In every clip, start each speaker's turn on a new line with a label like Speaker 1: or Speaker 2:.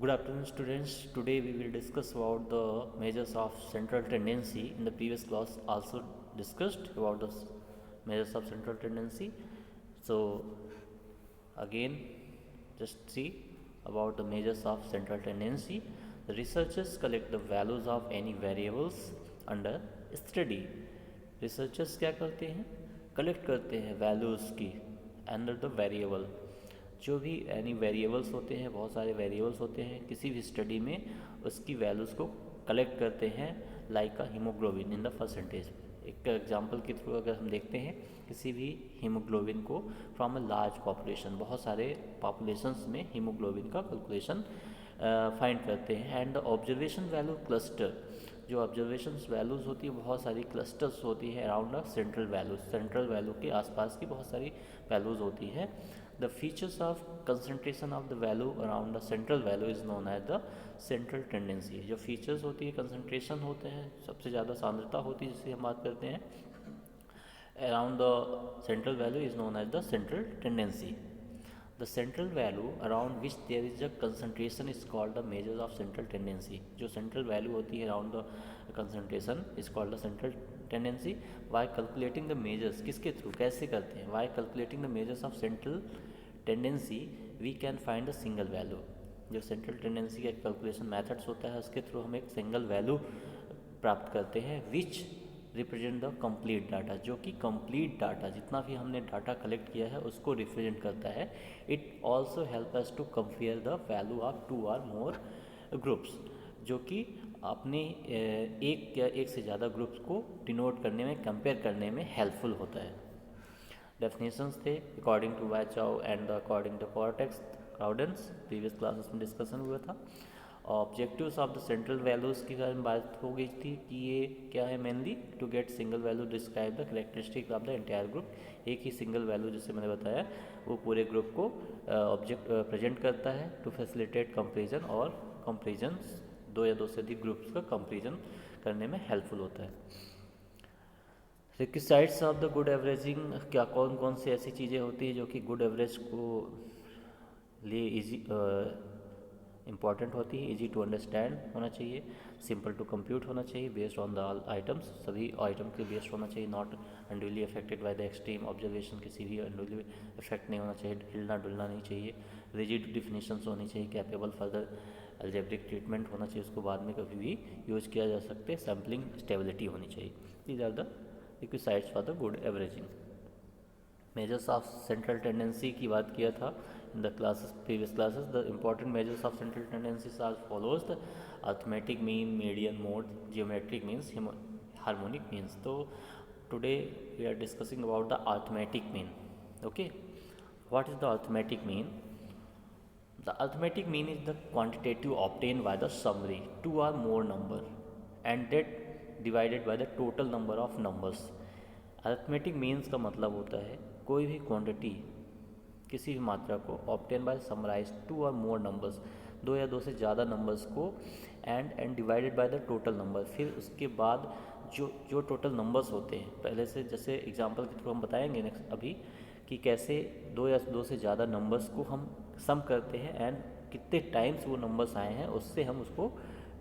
Speaker 1: Good afternoon, students. Today we will discuss about the measures of central tendency. In the previous class, also discussed about the measures of central tendency. So, again, just see about the measures of central tendency. The researchers collect the values of any variables under study. Researchers क्या करते हैं? Collect करते हैं values की under the variable. जो भी any variables होते हैं, बहुत सारे वेरिएबल्स होते हैं किसी भी स्टडी में, उसकी वैल्यूज़ को कलेक्ट करते हैं like a haemoglobin in the percentage. एक एग्जांपल के थ्रू अगर हम देखते हैं किसी भी हीमोग्लोबिन को फ्रॉम अ लार्ज पॉपुलेशन, बहुत सारे पॉपुलेशंस में हीमोग्लोबिन का कैलकुलेशन फाइंड करते हैं। And the observation value cluster, जो ऑब्जर्वेशन वैल्यूज़ होती है बहुत सारी क्लस्टर्स होती है around a central value, central value के आसपास की बहुत सारी वैल्यूज़ होती है। The features of concentration of the value around the central value is known as the central tendency. जो फीचर्स होती है, कंसंट्रेशन होते हैं, सबसे ज़्यादा सांद्रता होती है जिससे हम बात करते हैं around the central value is known as the central tendency. The central value around which there is a concentration is called the measures of central tendency. जो central value होती है around the concentration is called the central tendency. By calculating the measures, किसके through कैसे करते हैं? By calculating the measures of central tendency we can find a single value. जो central tendency का calculation methods होता है उसके थ्रू हम एक single value प्राप्त करते हैं which represent the complete data, जो कि कंप्लीट डाटा जितना भी हमने डाटा कलेक्ट किया है उसको रिप्रेजेंट करता है। It also help us to compare the value of two or more groups, जो कि अपने एक या एक से ज़्यादा ग्रुप्स को डिनोट करने में, कंपेयर करने में हेल्पफुल होता है। डेफिनेशंस थे अकॉर्डिंग टू वाचाओ and the according to Croxton Cowden, previous classes में डिस्कशन हुआ था। Objectives of the central values की बारे में बात हो गई थी कि ये क्या है, mainly to get single value describe the characteristic of the entire group. एक ही सिंगल वैल्यू जैसे मैंने बताया वो पूरे ग्रुप को ऑब्जेक्ट प्रेजेंट करता है टू फैसिलिटेट कंपेरिजन, और कंपेरिजन्स दो या दो से अधिक ग्रुप्स का कंपेरिजन करने में हेल्पफुल होता है। रिक्विसाइड्स ऑफ द गुड एवरेजिंग, क्या कौन कौन सी ऐसी चीज़ें होती है जो कि गुड एवरेज को लिए इजी इंपॉर्टेंट होती है। इजी टू अंडरस्टैंड होना चाहिए, सिंपल टू कंप्यूट होना चाहिए, based on the all items, सभी आइटम के बेस्ड होना चाहिए, not unduly affected by the extreme observation, किसी भी अनड्यूली इफेक्ट नहीं होना चाहिए, हिलना डुलना नहीं चाहिए, रिजिड डिफिनीशंस होनी चाहिए, कैपेबल फर्दर अल्जेब्रिक ट्रीटमेंट होना चाहिए, उसको बाद में कभी भी यूज किया जा सकते, सैम्पलिंग स्टेबिलिटी होनी चाहिए। These are the requisites for the good averaging. Measures of central tendency की बात किया था in the classes, previous classes. The important measures of central tendencies are follows the arithmetic mean, median mode, geometric means, harmonic means. तो today we are discussing about the arithmetic mean. Okay, what is the arithmetic mean? The arithmetic mean is the quantitative obtained by the summary two or more number and that divided by the total number of numbers. Arithmetic means का मतलब होता है कोई भी quantity, किसी भी मात्रा को ऑब्टेन बाय समराइज टू और मोर नंबर्स, दो या दो से ज़्यादा नंबर्स को, and divided by the total number. फिर उसके बाद जो जो टोटल नंबर्स होते हैं, पहले से जैसे एग्जांपल के थ्रू हम बताएंगे नेक्स्ट अभी कि कैसे दो या दो से ज़्यादा नंबर्स को हम सम करते हैं एंड कितने टाइम्स वो नंबर्स आए हैं उससे हम उसको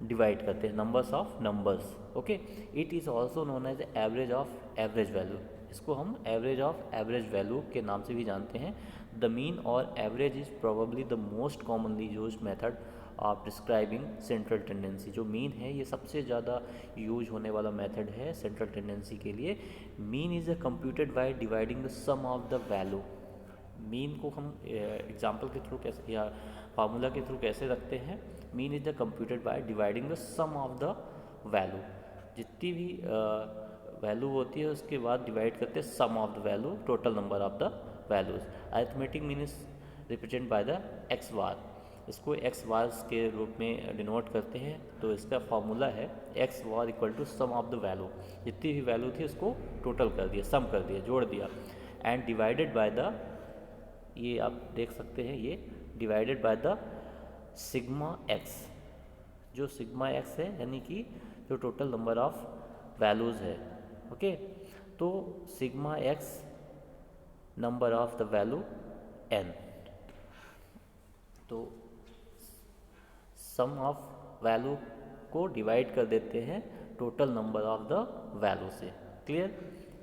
Speaker 1: डिवाइड करते हैं, numbers of numbers. Okay, it is also known as average of average value, इसको हम एवरेज ऑफ एवरेज वैल्यू के नाम से भी जानते हैं। द मीन और average is probably the most commonly used method of describing central tendency. जो मीन है ये सबसे ज़्यादा यूज होने वाला मेथड है सेंट्रल टेंडेंसी के लिए। Mean is a computed by dividing the sum of the value. Mean को हम एग्जाम्पल के थ्रू कैसे या फार्मूला के थ्रू कैसे रखते हैं? Mean is the computed by dividing the sum of the value, जितनी भी वैल्यू होती है उसके बाद डिवाइड करते हैं sum of the value, total number of the values. Arithmetic mean is represent by the X bar, इसको एक्स बार्स के रूप में डिनोट करते हैं। तो इसका फॉर्मूला है X bar equal to sum of the value, जितनी भी वैल्यू थी उसको टोटल कर दिया, सम कर दिया, जोड़ दिया, एंड डिवाइडेड बाय द, ये आप देख सकते हैं, ये divided by the sigma X. जो सिग्मा एक्स है यानी कि जो टोटल नंबर ऑफ वैल्यूज़ है। ओके, तो sigma X number of the value N, तो सम ऑफ वैल्यू को डिवाइड कर देते हैं total number of the value से। क्लियर?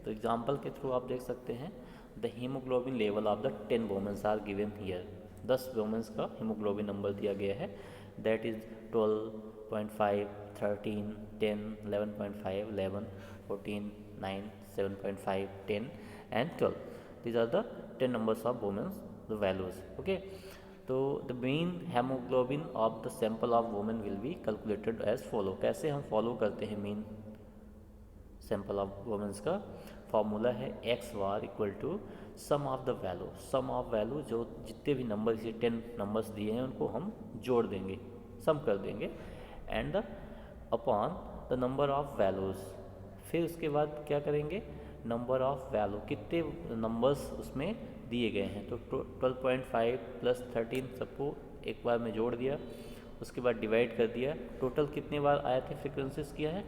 Speaker 1: तो एग्जांपल के थ्रू आप देख सकते हैं, the haemoglobin level of the 10 womens are given here. 10 womens का हीमोग्लोबिन नंबर दिया गया है, that is 12.5, 13, 10, 11.5, 11, 14, 9, 7.5, 10 and 12. These are the 10 numbers of women's the values. Okay, तो the mean hemoglobin of the sample of women will be calculated as follow। कैसे हम follow करते हैं mean sample of womens का? Formula है X bar equal to sum of the value. Sum of value जो जितने भी नंबर, इसे 10 नंबर्स दिए हैं उनको हम जोड़ देंगे, सम कर देंगे, and the upon the number of values. फिर उसके बाद क्या करेंगे, नंबर ऑफ वैल्यू, कितने नंबर्स उसमें दिए गए हैं। तो 12.5 प्लस 13 सबको एक बार में जोड़ दिया, उसके बाद डिवाइड कर दिया। टोटल कितने बार आए थे फ्रिक्वेंसीज किया है,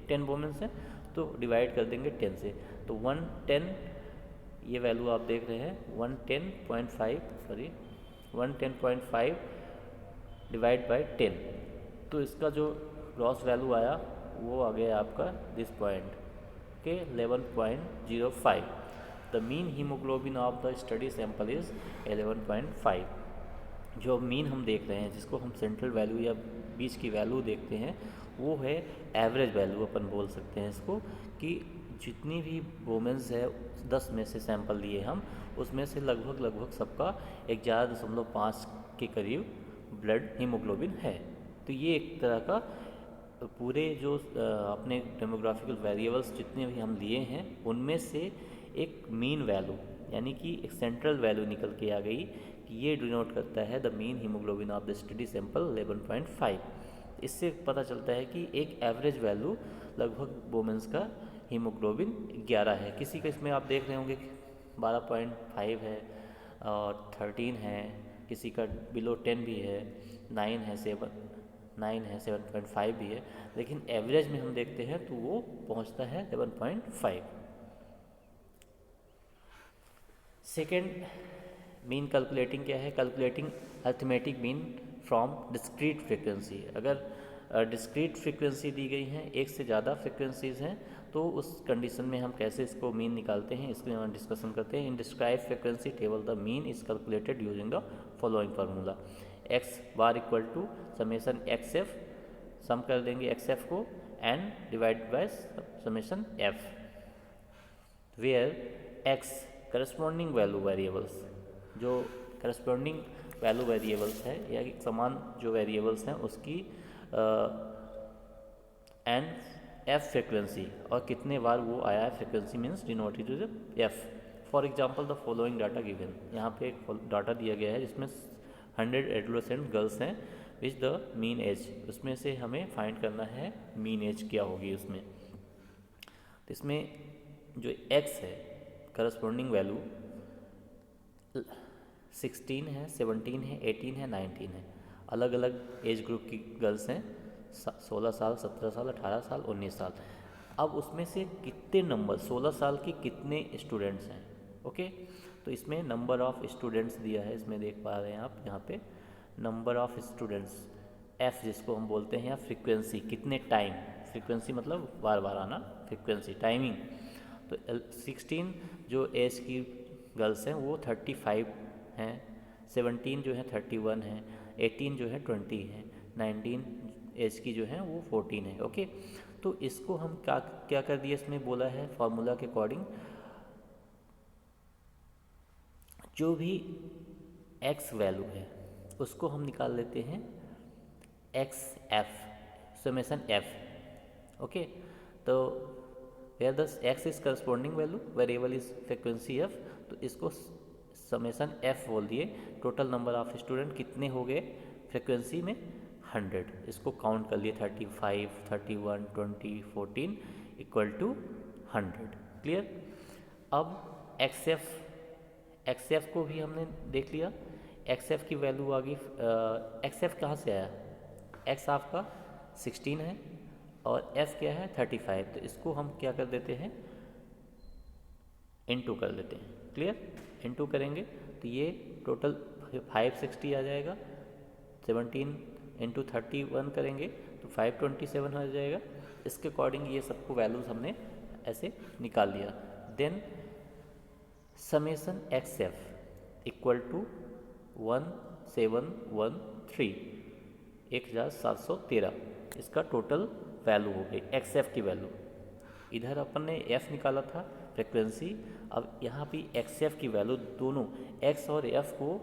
Speaker 1: 10 वुमेन्स हैं, तो डिवाइड कर देंगे 10 से। तो 110, ये वैल्यू आप देख रहे हैं 110.5 डिवाइड बाय 10, तो इसका जो ग्रॉस वैल्यू आया वो आ गया आपका दिस पॉइंट के 11.05। The mean haemoglobin of the study sample is 11.5। जो मीन हम देख रहे हैं, जिसको हम सेंट्रल वैल्यू या बीच की वैल्यू देखते हैं, वो है एवरेज वैल्यू। अपन बोल सकते हैं इसको कि जितनी भी वुमेन्स है 10 में से सैंपल लिए हम, उसमें से लगभग सबका 11.5 के करीब ब्लड हीमोग्लोबिन है। तो ये एक तरह का पूरे जो अपने डेमोग्राफिकल वेरिएबल्स जितने भी हम लिए हैं उनमें से एक मीन वैल्यू यानी कि एक सेंट्रल वैल्यू निकल के आ गई कि ये डिनोट करता है the mean haemoglobin of the study sample 11.5। इससे पता चलता है कि एक एवरेज वैल्यू लगभग वुमेन्स का हीमोग्लोबिन 11 है। किसी का इसमें आप देख रहे होंगे 12.5 है और 13 है, किसी का बिलो 10 भी है, 9 है, 7.5 भी है, लेकिन एवरेज में हम देखते हैं तो वो पहुंचता है 11.5। सेकेंड मीन कैलकुलेटिंग क्या है? Calculating arithmetic mean from discrete frequency. अगर डिस्क्रीट फ्रिक्वेंसी दी गई है, एक से ज़्यादा फ्रिक्वेंसीज हैं, तो उस कंडीशन में हम कैसे इसको मीन निकालते हैं, इसको हम डिस्कशन करते हैं। In describe frequency table the mean is calculated using the following formula. X bar equal to summation X F, sum कर देंगे एक्स एफ को, and divide by summation F, where X corresponding value variables, जो corresponding value variables है या समान जो variables हैं उसकी एंड एफ फ्रिक्वेंसी, और कितने बार वो आया है frequency means denoted with F. For example the following data given, यहाँ पे एक डाटा दिया गया है जिसमें 100 एडोलेसेंट गर्ल्स हैं विच द मीन एज, उसमें से हमें फाइंड करना है मीन एज क्या होगी उसमें। तो इसमें जो एक्स है करस्पॉन्डिंग वैल्यू 16 है, 17 है, 18 है, 19 है। अलग अलग एज ग्रुप की गर्ल्स हैं, 16 साल, 17 साल, 18 साल, 19 साल। अब उसमें से कितने नंबर, 16 साल के कितने स्टूडेंट्स हैं? ओके, तो इसमें नंबर ऑफ स्टूडेंट्स दिया है, इसमें देख पा रहे हैं आप यहाँ पे नंबर ऑफ स्टूडेंट्स एफ जिसको हम बोलते हैं, या फ्रीक्वेंसी कितने टाइम, फ्रीक्वेंसी मतलब बार बार आना, फ्रीक्वेंसी टाइमिंग। तो 16 जो एज की गर्ल्स हैं वो 35 हैं, 17 जो है 31 है, 18 जो है 20 है, 19 एज की जो है वो 14 है। ओके, तो इसको हम क्या कर दिए, इसमें बोला है फॉर्मूला के अकॉर्डिंग जो भी एक्स वैल्यू है उसको हम निकाल लेते हैं X F, summation F. Okay, तो where the X is corresponding value, variable is frequency F, तो इसको समेसन एफ बोल दिए। टोटल नंबर ऑफ स्टूडेंट कितने हो गए फ्रिक्वेंसी में 100, इसको काउंट कर लिए 35, 31, 20, 14 इक्वल टू 100। क्लियर? अब एक्स एफ को भी हमने देख लिया, एक्स एफ की वैल्यू आ गई। एक्स एफ कहाँ से आया, एक्स आपका 16 है और एफ क्या है 35, तो इसको हम क्या कर देते हैं इनटू कर देते हैं। क्लियर? इनटू करेंगे तो ये टोटल 560 आ जाएगा, 17 इंटू 31 करेंगे तो 527 हो जाएगा। इसके अकॉर्डिंग ये सबको वैल्यूज हमने ऐसे निकाल लिया। Then summation X F equal to 1713 1713 इसका टोटल वैल्यू हो गई एक्स एफ की वैल्यू। इधर अपन ने एफ निकाला था फ्रिक्वेंसी, अब यहाँ पे एक्स एफ की वैल्यू दोनों एक्स और एफ को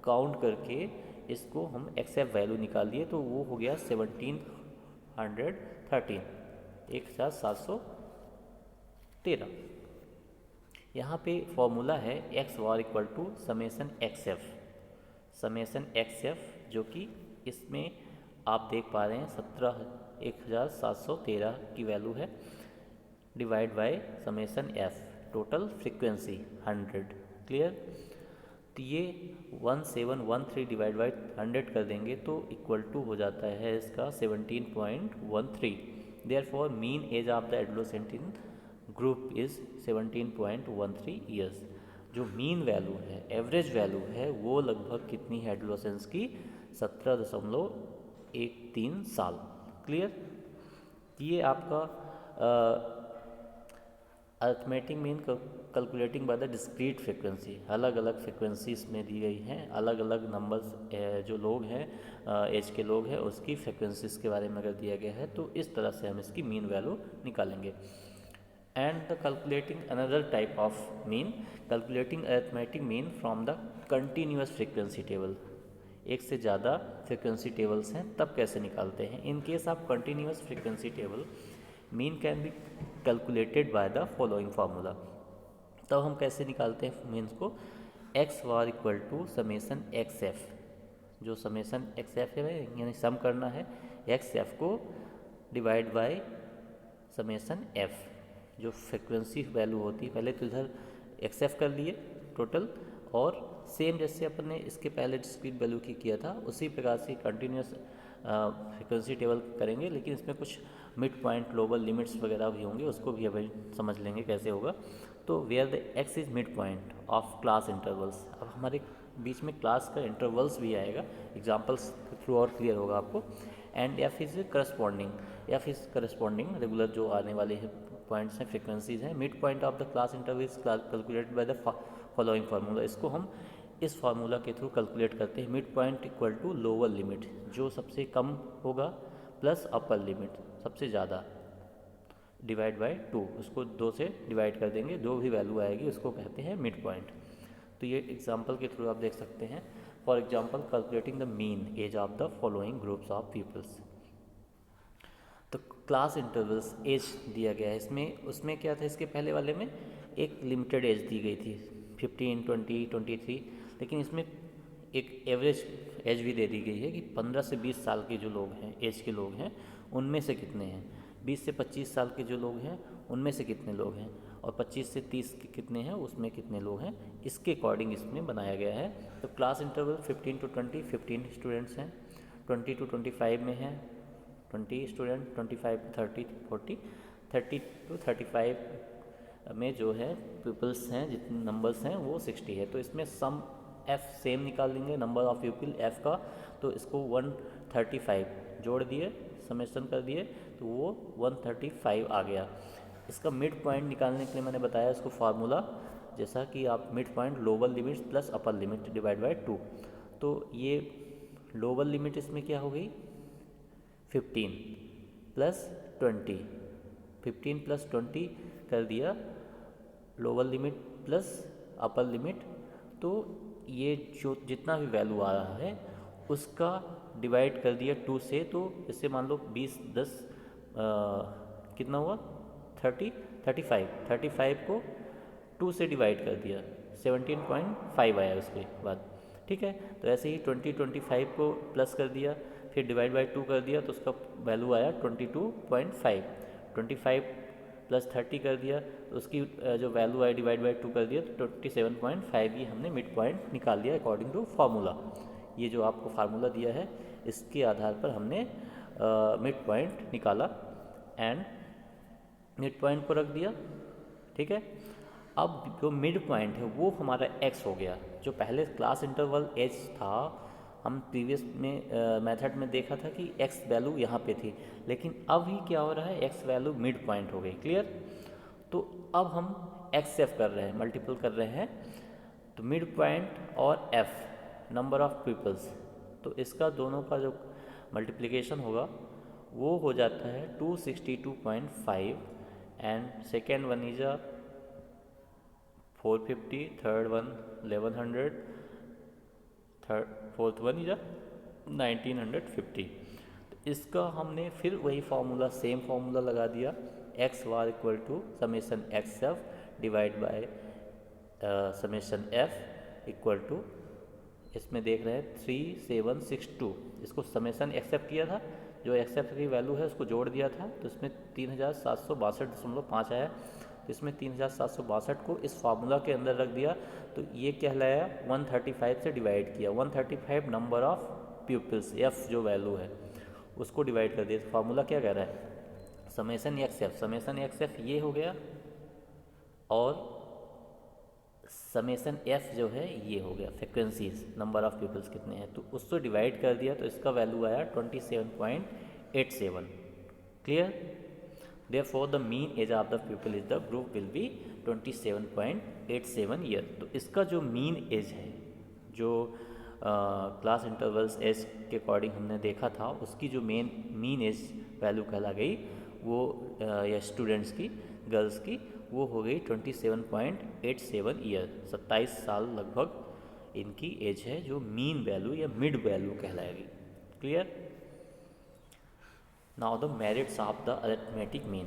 Speaker 1: काउंट करके इसको हम एक्स एफ वैल्यू निकाल दिए, तो वो हो गया 1713 1713। यहाँ पे फॉर्मूला है X bar equal to summation X F, summation X F जो कि इसमें आप देख पा रहे हैं 1713 की वैल्यू है, divide by summation F total frequency 100। Clear? तो ये 1713 डिवाइड बाय 100 कर देंगे तो इक्वल टू हो जाता है इसका 17.13। Therefore mean age of the adolescent in group is 17.13 years. जो मीन वैल्यू है, एवरेज वैल्यू है, वो लगभग कितनी है एडोलेसेंस की? 17.13 साल। क्लियर? ये आपका arithmetic mean calculating by the discrete frequency, अलग अलग फ्रिक्वेंसीज में दी गई हैं, अलग अलग नंबर्स जो लोग हैं एज के लोग हैं उसकी फ्रिक्वेंसीज के बारे में अगर दिया गया है तो इस तरह से हम इसकी मीन वैल्यू निकालेंगे। And the calculating another type of mean, calculating arithmetic mean from the continuous frequency table. एक से ज़्यादा फ्रिक्वेंसी टेबल्स हैं तब कैसे निकालते हैं? In case of continuous frequency table mean can be calculated by the following formula. तब हम कैसे निकालते हैं मीन्स को? X bar equal to summation X F, जो समेसन एक्स एफ है यानी सम करना है एक्स एफ को डिवाइड बाय समेसन एफ, जो फ्रिक्वेंसी वैल्यू होती है। पहले तो इधर एक्स एफ कर लिए टोटल, और सेम जैसे अपन ने इसके पहले डिस्क्रीट वैल्यू की किया था उसी प्रकार से कंटिन्यूस फ्रिक्वेंसी टेबल करेंगे, लेकिन इसमें कुछ मिड पॉइंट लोअर लिमिट्स वगैरह भी होंगे, उसको भी अभी समझ लेंगे कैसे होगा। तो where the X is mid point of class intervals, अब हमारे बीच में क्लास का इंटरवल्स भी आएगा, एग्जांपल्स के थ्रू और क्लियर होगा आपको। And F is corresponding, F is corresponding regular जो आने वाले हैं पॉइंट्स हैं, फ्रिक्वेंसीज हैं। Mid point of the class interval is calculated by the following formula. इसको हम इस फार्मूला के थ्रू कैलकुलेट करते हैं। Mid point equal to lower limit, जो सबसे कम होगा, प्लस अपर लिमिट सबसे ज़्यादा, डिवाइड बाय 2, उसको 2 से डिवाइड कर देंगे, जो भी वैल्यू आएगी उसको कहते हैं मिड पॉइंट। तो ये एग्जांपल के थ्रू आप देख सकते हैं। For example calculating the mean age of the following groups of peoples. तो क्लास इंटरवल्स एज दिया गया है इसमें, उसमें क्या था इसके पहले वाले में एक लिमिटेड एज दी गई थी 15, 20, 23, लेकिन इसमें एक एवरेज एज भी दे दी गई है कि 15 से 20 साल के जो लोग हैं एज के लोग हैं उनमें से कितने हैं, 20 से 25 साल के जो लोग हैं उनमें से कितने लोग हैं, और 25 से 30 के कितने हैं उसमें कितने लोग हैं, इसके अकॉर्डिंग इसमें बनाया गया है। तो क्लास इंटरवल 15 to 20, 15 स्टूडेंट्स हैं, 20 to 25 में हैं 20 स्टूडेंट, 25 to 30 40, 30 to 35 में जो है पीपल्स हैं, जितने नंबर्स हैं वो 60 है। तो इसमें सम एफ सेम निकाल लेंगे नंबर ऑफ पीपल एफ का, तो इसको 135 जोड़ दिए, समेशन कर दिए, तो वो 135 आ गया। इसका मिड पॉइंट निकालने के लिए मैंने बताया इसको फार्मूला, जैसा कि आप mid point lower limit plus upper limit divide by 2। तो ये लोअर लिमिट इसमें क्या हो गई 15 प्लस 20, 15 प्लस 20 कर दिया lower limit plus upper limit. तो ये जो जितना भी वैल्यू आ रहा है उसका डिवाइड कर दिया 2 से, तो इससे मान लो 20 10 कितना हुआ 35 को 2 से डिवाइड कर दिया 17.5 आया उसके बाद। ठीक है, तो ऐसे ही 25 को प्लस कर दिया, फिर डिवाइड बाय 2 कर दिया, तो उसका वैल्यू आया 22.5। 25 प्लस 30 कर दिया तो उसकी जो वैल्यू आई डिवाइड बाय 2 कर दिया तो 27.5 ही हमने मिड पॉइंट निकाल दिया अकॉर्डिंग टू फार्मूला। ये जो आपको फार्मूला दिया है इसके आधार पर हमने मिड पॉइंट निकाला एंड मिड पॉइंट को रख दिया। ठीक है, अब जो मिड पॉइंट है वो हमारा एक्स हो गया। जो पहले क्लास इंटरवल एच था हम प्रीवियस में मेथड में देखा था कि एक्स वैल्यू यहाँ पे थी, लेकिन अब ही क्या हो रहा है, एक्स वैल्यू मिड पॉइंट हो गई। क्लियर? तो अब हम एक्स एफ कर रहे हैं, मल्टीपल कर रहे हैं, तो मिड पॉइंट और एफ नंबर ऑफ पीपल्स, तो इसका दोनों का जो मल्टीप्लिकेशन होगा वो हो जाता है 262.5 and second one is a 450, third one 1100, third fourth one is a 1950। तो इसका हमने फिर वही फार्मूला, सेम फार्मूला लगा दिया, X bar equal to summation X F divide by summation F equal to, इसमें देख रहे हैं 3762, इसको समेसन एक्सेप्ट किया था, जो एक्सेप्ट की वैल्यू है उसको जोड़ दिया था, तो इसमें 3762.5 आया। तो इसमें 3762 को इस फार्मूला के अंदर रख दिया, तो ये कहलाया 135 से डिवाइड किया, 135 नंबर ऑफ पीपल्स, एफ जो वैल्यू है उसको डिवाइड कर दिया। फार्मूला क्या कह रहा है, समेसन एक्स एफ ये हो गया, और समेसन एफ जो है ये हो गया, फ्रिक्वेंसीज नंबर ऑफ पीपल्स कितने हैं, तो उसको डिवाइड कर दिया, तो इसका वैल्यू आया 27.87। Clear? Therefore the mean age of the pupil is the group will be 27.87 year. तो इसका जो मीन एज है, जो क्लास इंटरवल्स एज के अकॉर्डिंग हमने देखा था, उसकी जो मीन एज वैल्यू कहला गई वो या स्टूडेंट्स की, गर्ल्स की, वो हो गई 27.87 ईयर, 27 साल लगभग इनकी एज है, जो मीन वैल्यू या मिड वैल्यू कहलाएगी। Clear? Now the merits of the arithmetic mean.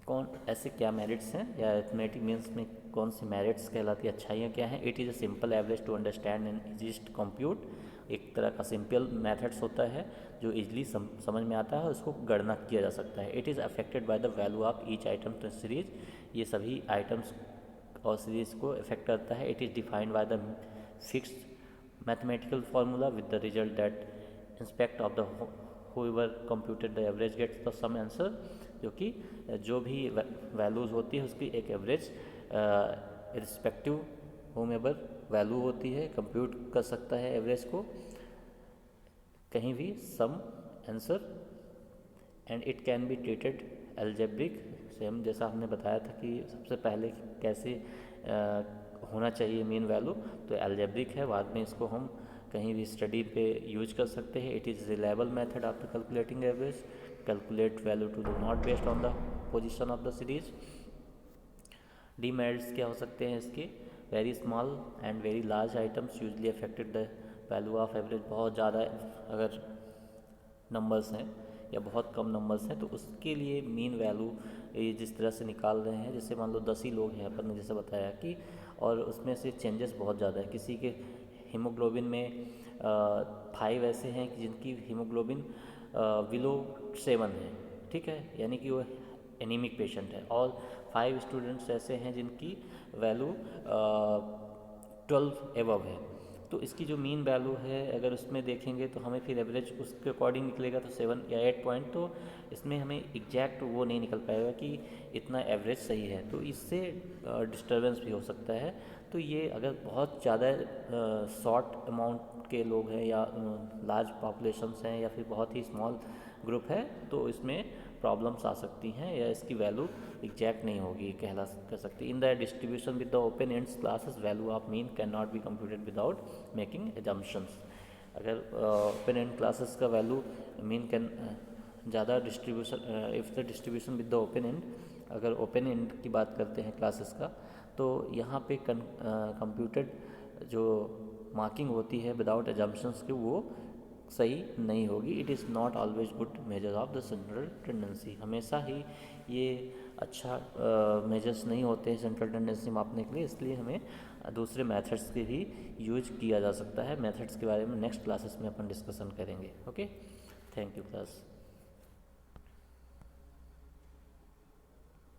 Speaker 1: कौन ऐसे क्या मेरिट्स हैं, या अरिथमेटिक मीन्स में कौन सी मेरिट्स कहलाती है, अच्छाइयाँ क्या हैं? It is a simple average to understand and easiest compute. एक तरह का सिंपल मेथड्स होता है जो इजली समझ में आता है, उसको गणना किया जा सकता है। It is affected by the value of each item to series, ये सभी आइटम्स और सीरीज को इफेक्ट करता है। It is defined by the fixed mathematical formula with the result that inspect of the whoever computed the average gets the sum answer, जो कि जो भी वैल्यूज़ होती है उसकी एक एवरेज रिस्पेक्टिव whomever वैल्यू होती है, कंप्यूट कर सकता है एवरेज को कहीं भी some answer, and it can be treated algebraic. Same जैसा हमने बताया था कि सबसे पहले कैसे होना चाहिए मीन वैल्यू, तो एल्जेब्रिक है, बाद में इसको हम कहीं भी स्टडी पे यूज कर सकते हैं। It is reliable method of the calculating average, calculate value to the not based on the position of the series. Demerits क्या हो सकते हैं इसके, very small and very large items usually affected the value of average. बहुत ज़्यादा अगर numbers हैं या बहुत कम नंबर्स हैं तो उसके लिए मीन वैल्यू ये जिस तरह से निकाल रहे हैं, जैसे मान लो 10 ही लोग हैं अपन ने जैसे बताया कि, और उसमें से चेंजेस बहुत ज़्यादा है, किसी के हीमोग्लोबिन में 5 ऐसे हैं कि जिनकी हीमोग्लोबिन बिलो 7 है, ठीक है, यानी कि वो एनीमिक पेशेंट है, और 5 स्टूडेंट्स ऐसे हैं जिनकी वैल्यू 12 एबव है। तो इसकी जो मीन वैल्यू है अगर उसमें देखेंगे तो हमें फिर एवरेज उसके अकॉर्डिंग निकलेगा, तो 7 या 8 पॉइंट, तो इसमें हमें एग्जैक्ट वो नहीं निकल पाएगा कि इतना एवरेज सही है, तो इससे डिस्टर्बेंस भी हो सकता है। तो ये अगर बहुत ज़्यादा शॉर्ट अमाउंट के लोग हैं या लार्ज पॉपुलेशंस हैं या फिर बहुत ही स्मॉल ग्रुप है तो इसमें प्रॉब्लम्स आ सकती हैं या इसकी वैल्यू एग्जैक्ट नहीं होगी कर सकती। In the distribution with the open ends classes value of mean can not be computed without making assumptions. अगर ओपन एंड क्लासेस का वैल्यू मीन कैन ज़्यादा distribution, if the distribution with the open and, अगर open and की बात करते हैं classes का, तो यहाँ पे कंप्यूटेड जो मार्किंग होती है विदाउट एजम्पशंस के वो सही नहीं होगी। It is not always good measure of the central tendency. हमेशा ही ये अच्छा मेजर्स नहीं होते हैं सेंट्रल टेंडेंसी मापने के लिए, इसलिए हमें दूसरे मेथड्स के भी यूज किया जा सकता है। मेथड्स के बारे में नेक्स्ट क्लासेस में अपन डिस्कशन करेंगे। Okay, thank you class.